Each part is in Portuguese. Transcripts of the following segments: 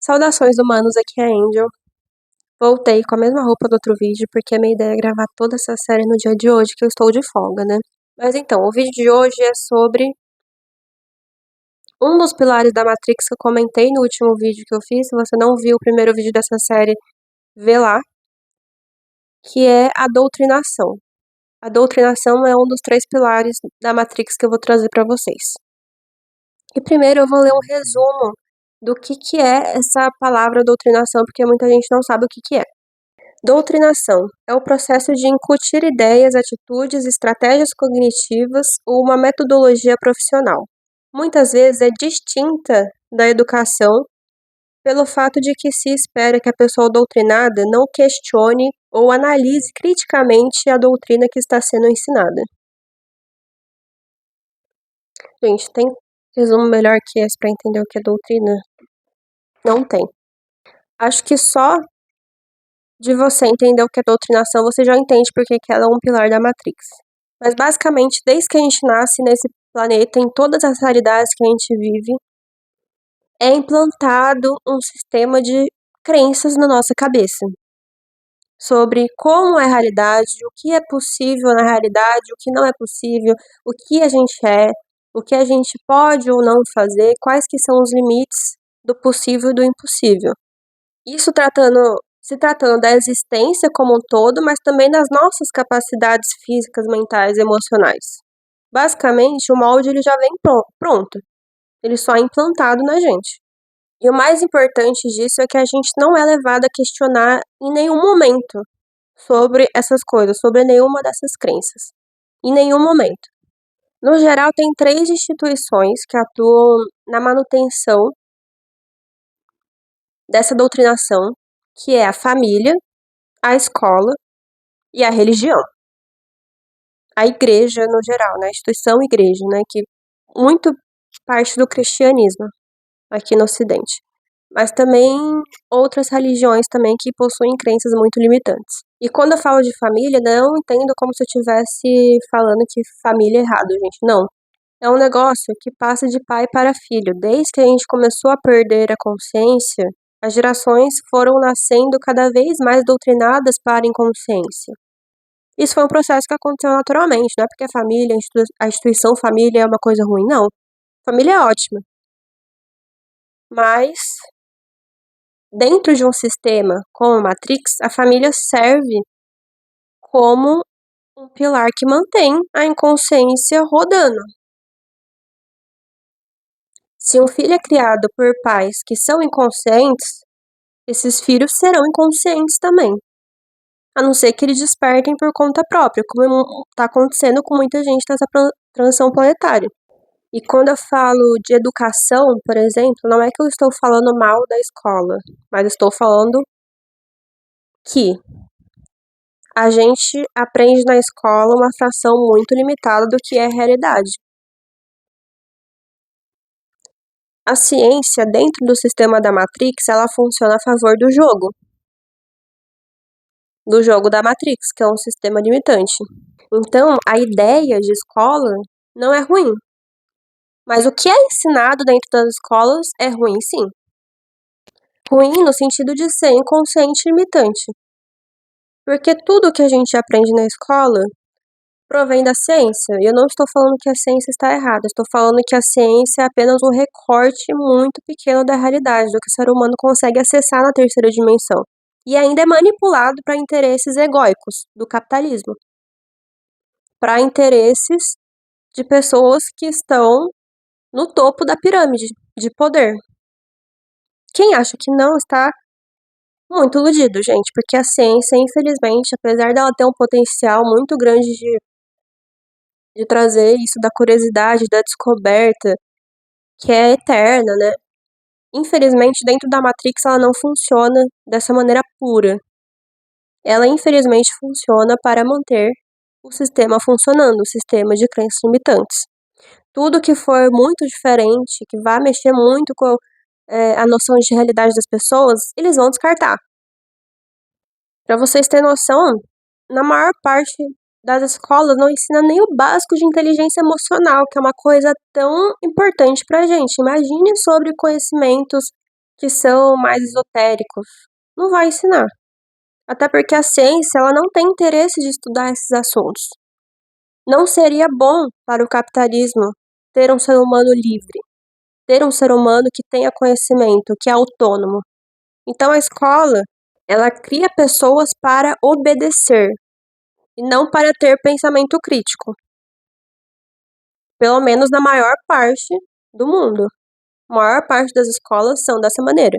Saudações humanos, aqui é a Angel. Voltei com a mesma roupa do outro vídeo, porque a minha ideia é gravar toda essa série no dia de hoje, que eu estou de folga, né? Mas então, o vídeo de hoje é sobre um dos pilares da Matrix que eu comentei no último vídeo que eu fiz. Se você não viu o primeiro vídeo dessa série, vê lá, que é a doutrinação. A doutrinação é um dos 3 pilares da Matrix que eu vou trazer para vocês. E primeiro eu vou ler um resumo do que é essa palavra doutrinação, porque muita gente não sabe o que é. Doutrinação é o processo de incutir ideias, atitudes, estratégias cognitivas ou uma metodologia profissional. Muitas vezes é distinta da educação pelo fato de que se espera que a pessoa doutrinada não questione ou analise criticamente a doutrina que está sendo ensinada. Gente, tem resumo melhor que esse para entender o que é doutrina? Não tem. Acho que só de você entender o que é doutrinação, você já entende porque que ela é um pilar da Matrix. Mas basicamente, desde que a gente nasce nesse planeta, em todas as realidades que a gente vive, é implantado um sistema de crenças na nossa cabeça. Sobre como é a realidade, o que é possível na realidade, o que não é possível, o que a gente é, o que a gente pode ou não fazer, quais que são os limites do possível e do impossível. Isso se tratando da existência como um todo, mas também das nossas capacidades físicas, mentais e emocionais. Basicamente, o molde ele já vem pronto. Ele só é implantado na gente. E o mais importante disso é que a gente não é levado a questionar em nenhum momento sobre essas coisas, sobre nenhuma dessas crenças. Em nenhum momento. No geral, tem 3 instituições que atuam na manutenção dessa doutrinação, que é a família, a escola e a religião. A igreja, no geral, né? A instituição igreja, né? Que muito parte do cristianismo aqui no Ocidente. Mas também outras religiões também que possuem crenças muito limitantes. E quando eu falo de família, não entendo como se eu estivesse falando que família é errado, gente. Não. É um negócio que passa de pai para filho. Desde que a gente começou a perder a consciência, as gerações foram nascendo cada vez mais doutrinadas para a inconsciência. Isso foi um processo que aconteceu naturalmente, não é porque a família, a instituição família é uma coisa ruim, não. Família é ótima. Mas, dentro de um sistema como a Matrix, a família serve como um pilar que mantém a inconsciência rodando. Se um filho é criado por pais que são inconscientes, esses filhos serão inconscientes também. A não ser que eles despertem por conta própria, como está acontecendo com muita gente nessa transição planetária. E quando eu falo de educação, por exemplo, não é que eu estou falando mal da escola, mas estou falando que a gente aprende na escola uma fração muito limitada do que é realidade. A ciência, dentro do sistema da Matrix, ela funciona a favor do jogo da Matrix, que é um sistema limitante. Então, a ideia de escola não é ruim. Mas o que é ensinado dentro das escolas é ruim, sim. Ruim no sentido de ser inconsciente e limitante. Porque tudo que a gente aprende na escola provém da ciência. E eu não estou falando que a ciência está errada, estou falando que a ciência é apenas um recorte muito pequeno da realidade, do que o ser humano consegue acessar na terceira dimensão. E ainda é manipulado para interesses egóicos do capitalismo. Para interesses de pessoas que estão no topo da pirâmide de poder. Quem acha que não está muito iludido, gente, porque a ciência, infelizmente, apesar dela ter um potencial muito grande de trazer isso da curiosidade, da descoberta, que é eterna, né? Infelizmente, dentro da Matrix, ela não funciona dessa maneira pura. Ela, infelizmente, funciona para manter o sistema funcionando, o sistema de crenças limitantes. Tudo que for muito diferente, que vá mexer muito com a noção de realidade das pessoas, eles vão descartar. Para vocês terem noção, na maior parte das escolas não ensina nem o básico de inteligência emocional, que é uma coisa tão importante pra gente. Imagine sobre conhecimentos que são mais esotéricos. Não vai ensinar. Até porque a ciência, ela não tem interesse de estudar esses assuntos. Não seria bom para o capitalismo ter um ser humano livre, ter um ser humano que tenha conhecimento, que é autônomo. Então a escola, ela cria pessoas para obedecer e não para ter pensamento crítico. Pelo menos na maior parte do mundo. A maior parte das escolas são dessa maneira.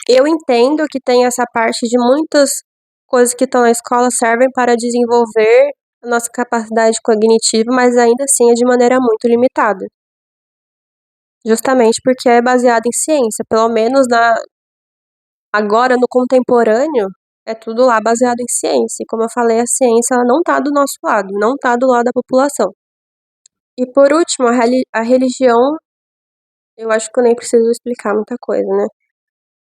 Eu entendo que tem essa parte de muitas coisas que estão na escola servem para desenvolver a nossa capacidade cognitiva, mas ainda assim é de maneira muito limitada. Justamente porque é baseado em ciência, pelo menos agora no contemporâneo, é tudo lá baseado em ciência. E como eu falei, a ciência ela não está do nosso lado, não está do lado da população. E por último, a religião, eu acho que eu nem preciso explicar muita coisa, né?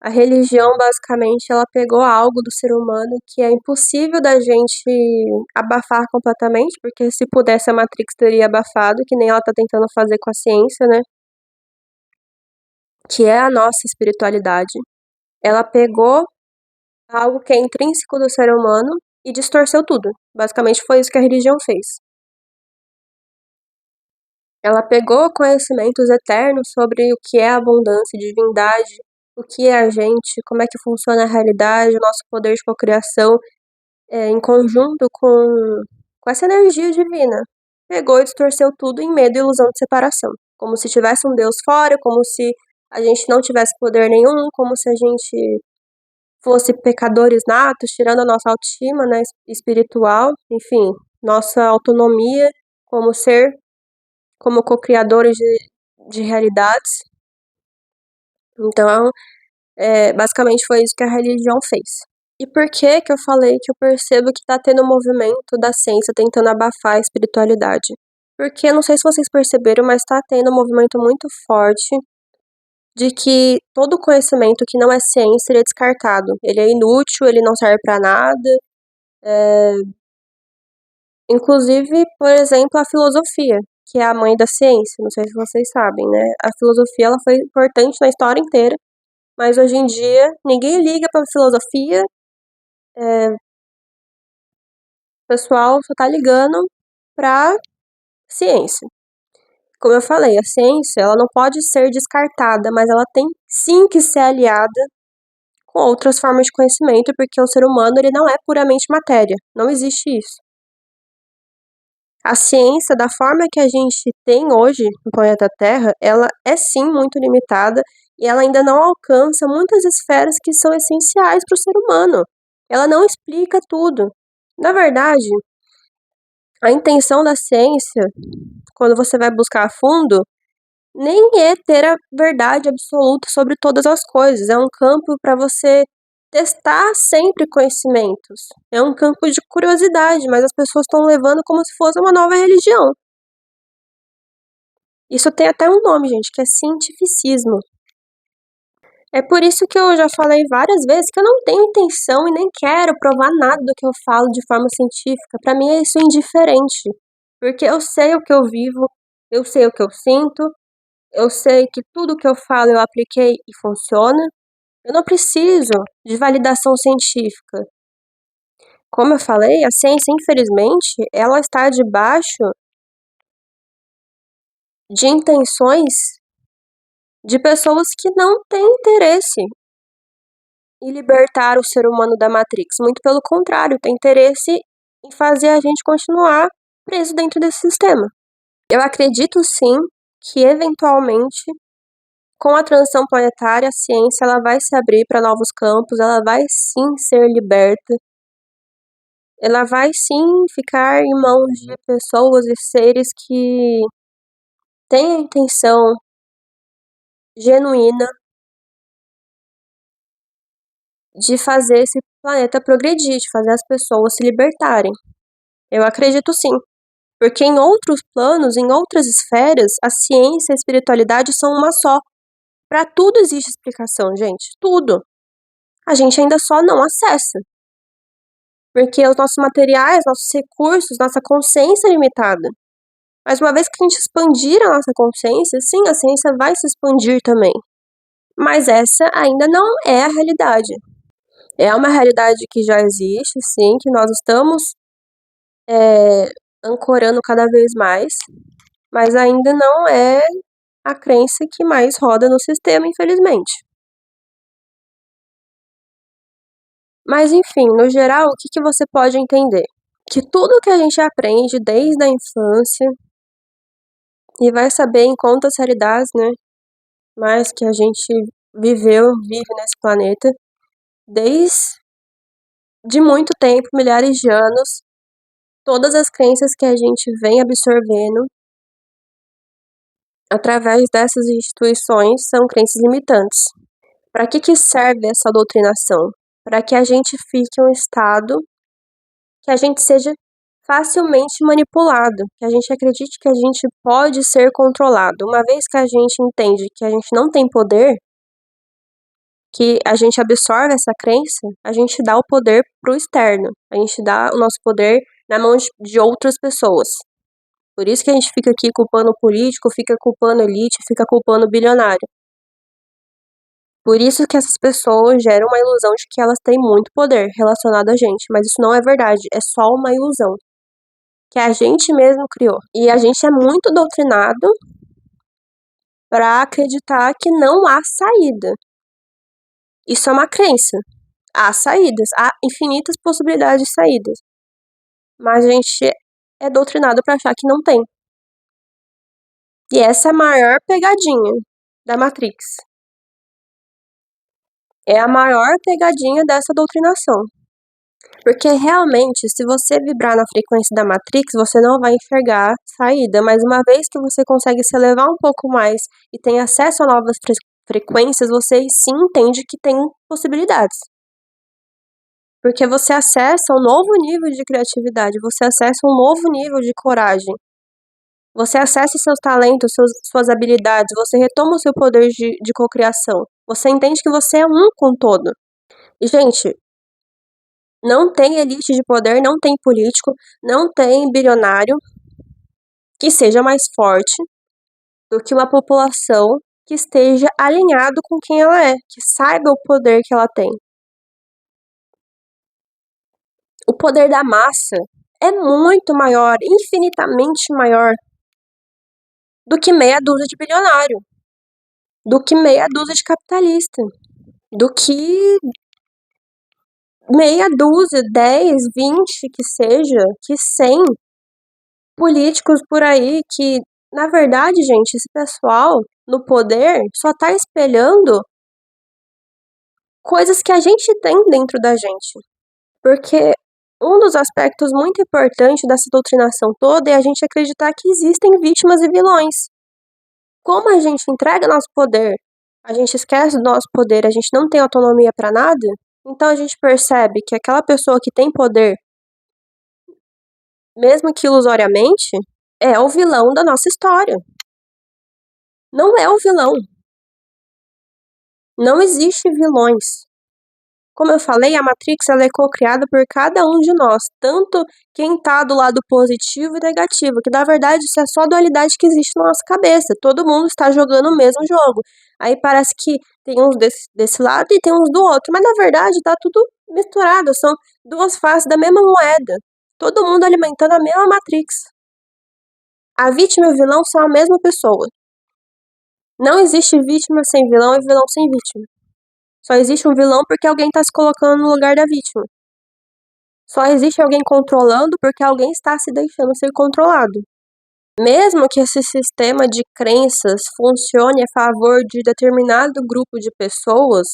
A religião, basicamente, ela pegou algo do ser humano que é impossível da gente abafar completamente, porque se pudesse a Matrix teria abafado, que nem ela tá tentando fazer com a ciência, né? Que é a nossa espiritualidade. Ela pegou algo que é intrínseco do ser humano e distorceu tudo. Basicamente foi isso que a religião fez. Ela pegou conhecimentos eternos sobre o que é abundância, divindade, o que é a gente, como é que funciona a realidade, o nosso poder de cocriação, em conjunto com essa energia divina. Pegou e distorceu tudo em medo e ilusão de separação. Como se tivesse um Deus fora, como se a gente não tivesse poder nenhum, como se a gente fosse pecadores natos, tirando a nossa autoestima, né, espiritual, enfim, nossa autonomia como ser, como co-criadores de realidades. Então, basicamente foi isso que a religião fez. E por que que eu falei que eu percebo que tá tendo um movimento da ciência tentando abafar a espiritualidade? Porque, não sei se vocês perceberam, mas tá tendo um movimento muito forte de que todo conhecimento que não é ciência, ele é descartado. Ele é inútil, ele não serve pra nada. Inclusive, por exemplo, a filosofia, que é a mãe da ciência. Não sei se vocês sabem, né? A filosofia, ela foi importante na história inteira, mas hoje em dia ninguém liga pra filosofia. O pessoal só tá ligando pra ciência. Como eu falei, a ciência, ela não pode ser descartada, mas ela tem sim que ser aliada com outras formas de conhecimento, porque o ser humano, ele não é puramente matéria. Não existe isso. A ciência, da forma que a gente tem hoje no planeta Terra, ela é sim muito limitada e ela ainda não alcança muitas esferas que são essenciais para o ser humano. Ela não explica tudo. Na verdade, a intenção da ciência, quando você vai buscar a fundo, nem é ter a verdade absoluta sobre todas as coisas. É um campo para você testar sempre conhecimentos. É um campo de curiosidade, mas as pessoas estão levando como se fosse uma nova religião. Isso tem até um nome, gente, que é cientificismo. É por isso que eu já falei várias vezes que eu não tenho intenção e nem quero provar nada do que eu falo de forma científica. Para mim é isso indiferente, porque eu sei o que eu vivo, eu sei o que eu sinto, eu sei que tudo que eu falo eu apliquei e funciona. Eu não preciso de validação científica. Como eu falei, a ciência, infelizmente, ela está debaixo de intenções de pessoas que não têm interesse em libertar o ser humano da Matrix. Muito pelo contrário, tem interesse em fazer a gente continuar preso dentro desse sistema. Eu acredito sim que eventualmente, com a transição planetária, a ciência ela vai se abrir para novos campos, ela vai sim ser liberta, ela vai sim ficar em mãos de pessoas e seres que têm a intenção genuína de fazer esse planeta progredir, de fazer as pessoas se libertarem. Eu acredito sim. Porque em outros planos, em outras esferas, a ciência e a espiritualidade são uma só. Para tudo existe explicação, gente. Tudo. A gente ainda só não acessa. Porque os nossos materiais, nossos recursos, nossa consciência é limitada. Mas uma vez que a gente expandir a nossa consciência, sim, a ciência vai se expandir também. Mas essa ainda não é a realidade. É uma realidade que já existe, sim, que nós estamos ancorando cada vez mais, mas ainda não é a crença que mais roda no sistema, infelizmente. Mas enfim, no geral, o que que você pode entender? Que tudo que a gente aprende desde a infância e vai saber em quantas realidades, né, mais que a gente vive nesse planeta, desde muito tempo, milhares de anos, todas as crenças que a gente vem absorvendo através dessas instituições são crenças limitantes. Para que serve essa doutrinação? Para que a gente fique em um estado que a gente seja facilmente manipulado, que a gente acredite que a gente pode ser controlado. Uma vez que a gente entende que a gente não tem poder, que a gente absorve essa crença, a gente dá o poder pro externo, a gente dá o nosso poder na mão de outras pessoas. Por isso que a gente fica aqui culpando o político, fica culpando a elite, fica culpando o bilionário. Por isso que essas pessoas geram uma ilusão de que elas têm muito poder relacionado a gente, mas isso não é verdade, é só uma ilusão que a gente mesmo criou. E a gente é muito doutrinado para acreditar que não há saída. Isso é uma crença. Há saídas, há infinitas possibilidades de saídas. Mas a gente é doutrinado para achar que não tem. E essa é a maior pegadinha da Matrix. É a maior pegadinha dessa doutrinação. Porque realmente, se você vibrar na frequência da Matrix, você não vai enxergar saída, mas uma vez que você consegue se elevar um pouco mais e tem acesso a novas frequências, você sim entende que tem possibilidades. Porque você acessa um novo nível de criatividade, você acessa um novo nível de coragem. Você acessa seus talentos, suas habilidades, você retoma o seu poder de cocriação. Você entende que você é um com todo. E, gente, não tem elite de poder, não tem político, não tem bilionário que seja mais forte do que uma população que esteja alinhado com quem ela é, que saiba o poder que ela tem. O poder da massa é muito maior, infinitamente maior do que meia dúzia de bilionário, do que meia dúzia de capitalista, do que meia dúzia, 10, 20, que seja, que 100 políticos por aí que, na verdade, gente, esse pessoal no poder só tá espelhando coisas que a gente tem dentro da gente. Porque um dos aspectos muito importantes dessa doutrinação toda é a gente acreditar que existem vítimas e vilões. Como a gente entrega nosso poder, a gente esquece do nosso poder, a gente não tem autonomia para nada, então a gente percebe que aquela pessoa que tem poder, mesmo que ilusoriamente, é o vilão da nossa história. Não é o vilão. Não existe vilões. Como eu falei, a Matrix ela é co-criada por cada um de nós, tanto quem tá do lado positivo e negativo, que na verdade isso é só a dualidade que existe na nossa cabeça. Todo mundo está jogando o mesmo jogo. Aí parece que tem uns desse lado e tem uns do outro, mas na verdade tá tudo misturado, são duas faces da mesma moeda. Todo mundo alimentando a mesma Matrix. A vítima e o vilão são a mesma pessoa. Não existe vítima sem vilão e vilão sem vítima. Só existe um vilão porque alguém está se colocando no lugar da vítima. Só existe alguém controlando porque alguém está se deixando ser controlado. Mesmo que esse sistema de crenças funcione a favor de determinado grupo de pessoas,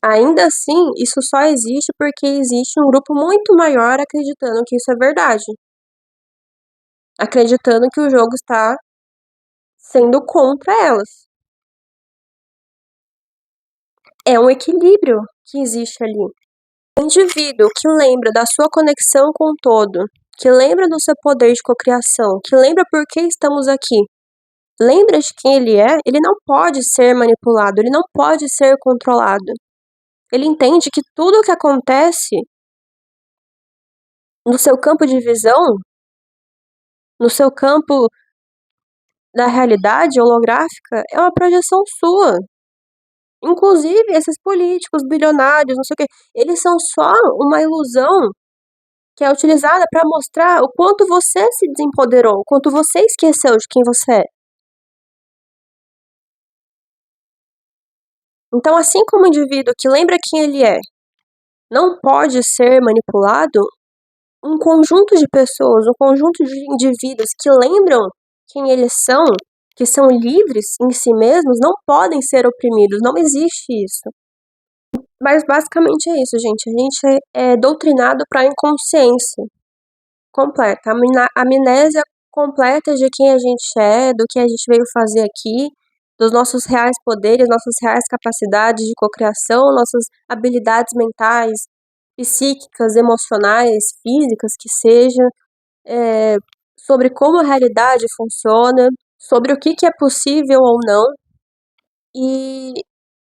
ainda assim, isso só existe porque existe um grupo muito maior acreditando que isso é verdade. Acreditando que o jogo está sendo contra elas. É um equilíbrio que existe ali. O indivíduo que lembra da sua conexão com o todo, que lembra do seu poder de cocriação, que lembra por que estamos aqui, lembra de quem ele é, ele não pode ser manipulado, ele não pode ser controlado. Ele entende que tudo o que acontece no seu campo de visão, no seu campo da realidade holográfica é uma projeção sua. Inclusive, esses políticos bilionários, não sei o quê, eles são só uma ilusão que é utilizada para mostrar o quanto você se desempoderou, o quanto você esqueceu de quem você é. Então, assim como o indivíduo que lembra quem ele é não pode ser manipulado, um conjunto de pessoas, um conjunto de indivíduos que lembram quem eles são, que são livres em si mesmos, não podem ser oprimidos. Não existe isso. Mas basicamente é isso, gente. A gente é doutrinado para a inconsciência completa, a amnésia completa de quem a gente é, do que a gente veio fazer aqui, dos nossos reais poderes, nossas reais capacidades de cocriação, nossas habilidades mentais, psíquicas, emocionais, físicas, que seja, sobre como a realidade funciona, sobre o que é possível ou não. E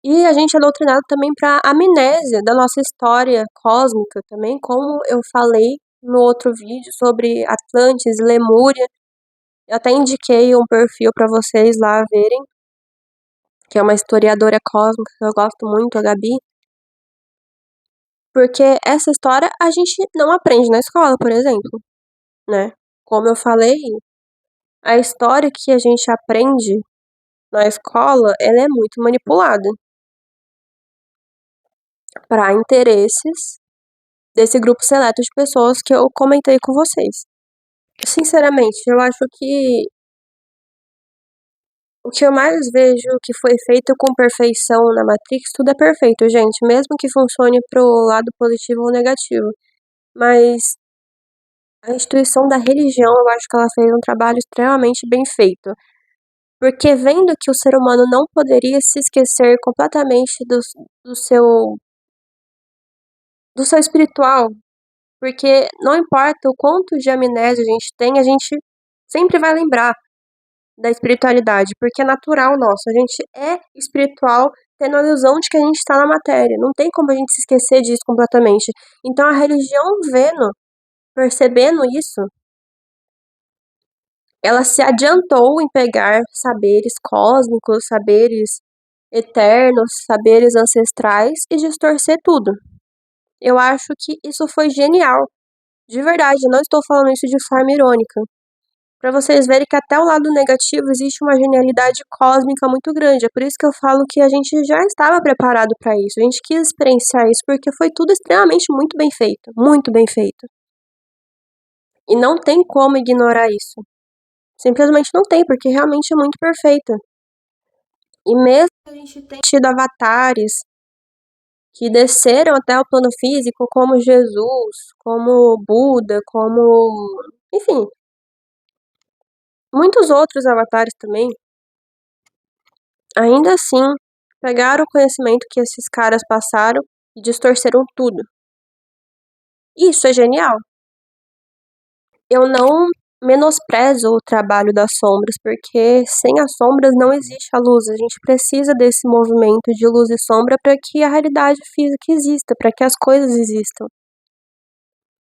E a gente é doutrinado também para amnésia da nossa história cósmica também, como eu falei no outro vídeo sobre Atlantis, Lemúria. Eu até indiquei um perfil para vocês lá verem, que é uma historiadora cósmica que eu gosto muito, a Gabi. Porque essa história a gente não aprende na escola, por exemplo, né? Como eu falei, a história que a gente aprende na escola, ela é muito manipulada para interesses desse grupo seleto de pessoas que eu comentei com vocês. Sinceramente, eu acho que o que eu mais vejo que foi feito com perfeição na Matrix, tudo é perfeito, gente, mesmo que funcione pro lado positivo ou negativo. Mas a instituição da religião, eu acho que ela fez um trabalho extremamente bem feito. Porque vendo que o ser humano não poderia se esquecer completamente do seu, do seu espiritual, porque não importa o quanto de amnésia a gente sempre vai lembrar da espiritualidade, porque é natural nosso. A gente é espiritual tendo a ilusão de que a gente está na matéria. Não tem como a gente se esquecer disso completamente. Então a religião vendo, percebendo isso, ela se adiantou em pegar saberes cósmicos, saberes eternos, saberes ancestrais e distorcer tudo. Eu acho que isso foi genial. De verdade, eu não estou falando isso de forma irônica. Para vocês verem que até o lado negativo existe uma genialidade cósmica muito grande. É por isso que eu falo que a gente já estava preparado para isso. A gente quis experienciar isso porque foi tudo extremamente muito bem feito, muito bem feito. E não tem como ignorar isso. Simplesmente não tem, porque realmente é muito perfeito. E mesmo que a gente tenha tido avatares que desceram até o plano físico, como Jesus, como Buda, como, enfim, muitos outros avatares também, ainda assim, pegaram o conhecimento que esses caras passaram e distorceram tudo. Isso é genial. Eu não menosprezo o trabalho das sombras, porque sem as sombras não existe a luz. A gente precisa desse movimento de luz e sombra para que a realidade física exista, para que as coisas existam.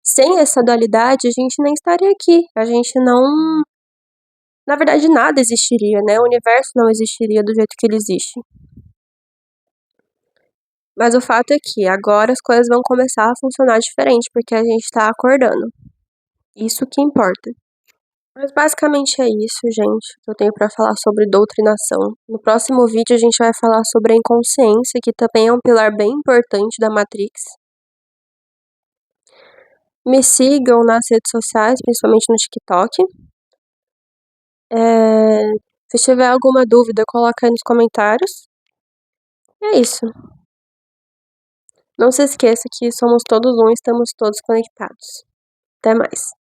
Sem essa dualidade, a gente nem estaria aqui. A gente não. Na verdade, nada existiria, né? O universo não existiria do jeito que ele existe. Mas o fato é que agora as coisas vão começar a funcionar diferente, porque a gente tá acordando. Isso que importa. Mas basicamente é isso, gente, que eu tenho pra falar sobre doutrinação. No próximo vídeo a gente vai falar sobre a inconsciência, que também é um pilar bem importante da Matrix. Me sigam nas redes sociais, principalmente no TikTok. Se tiver alguma dúvida, coloca aí nos comentários. É isso. Não se esqueça que somos todos um e estamos todos conectados. Até mais.